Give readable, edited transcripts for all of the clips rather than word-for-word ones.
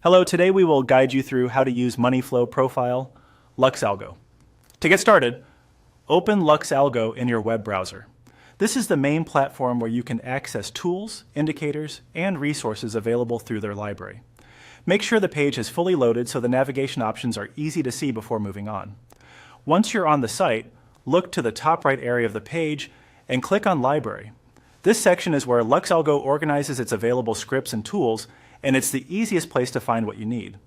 Hello, today we will guide you through how to use Money Flow Profile LuxAlgo. To get started, open LuxAlgo in your web browser. This is the main platform where you can access tools, indicators, and resources available through their library. Make sure the page is fully loaded so the navigation options are easy to see before moving on. Once you're on the site, look to the top right area of the page and click on Library. This section is where LuxAlgo organizes its available scripts and tools, and it's the easiest place to find what you need.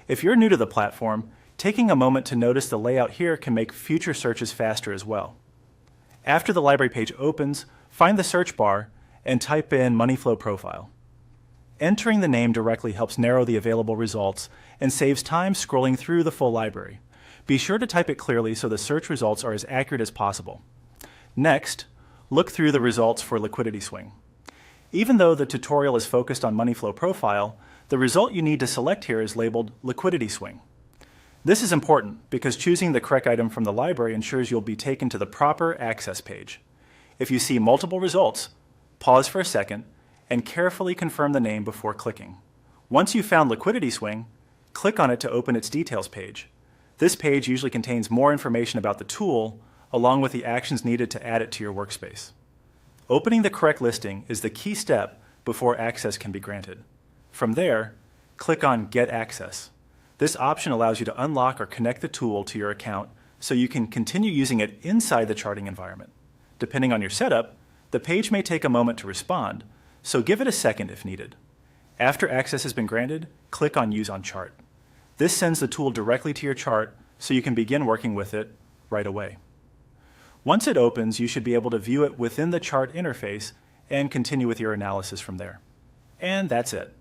If you're new to the platform, taking a moment to notice the layout here can make future searches faster as well. After the library page opens, find the search bar and type in Money Flow Profile. Entering the name directly helps narrow the available results and saves time scrolling through the full library. Be sure to type it clearly so the search results are as accurate as possible. Next, look through the results for liquidity swing. Even though the tutorial is focused on Money Flow Profile, the result you need to select here is labeled liquidity swing. This is important because choosing the correct item from the library ensures you'll be taken to the proper access page. If you see multiple results, pause for a second and carefully confirm the name before clicking. Once you've found liquidity swing, click on it to open its details page. This page usually contains more information about the tool along with the actions needed to add it to your workspace. Opening the correct listing is the key step before access can be granted. From there, click on Get Access. This option allows you to unlock or connect the tool to your account so you can continue using it inside the charting environment. Depending on your setup, the page may take a moment to respond, so give it a second if needed. After access has been granted, click on Use on Chart. This sends the tool directly to your chart so you can begin working with it right away. Once it opens, you should be able to view it within the chart interface and continue with your analysis from there. And that's it.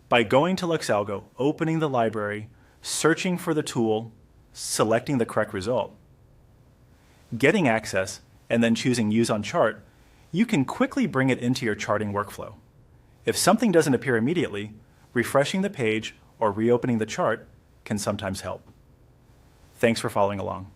By going to LuxAlgo, opening the library, searching for the tool, selecting the correct result, getting access, and then choosing Use on Chart, you can quickly bring it into your charting workflow. If something doesn't appear immediately, refreshing the page or reopening the chart can sometimes help. Thanks for following along.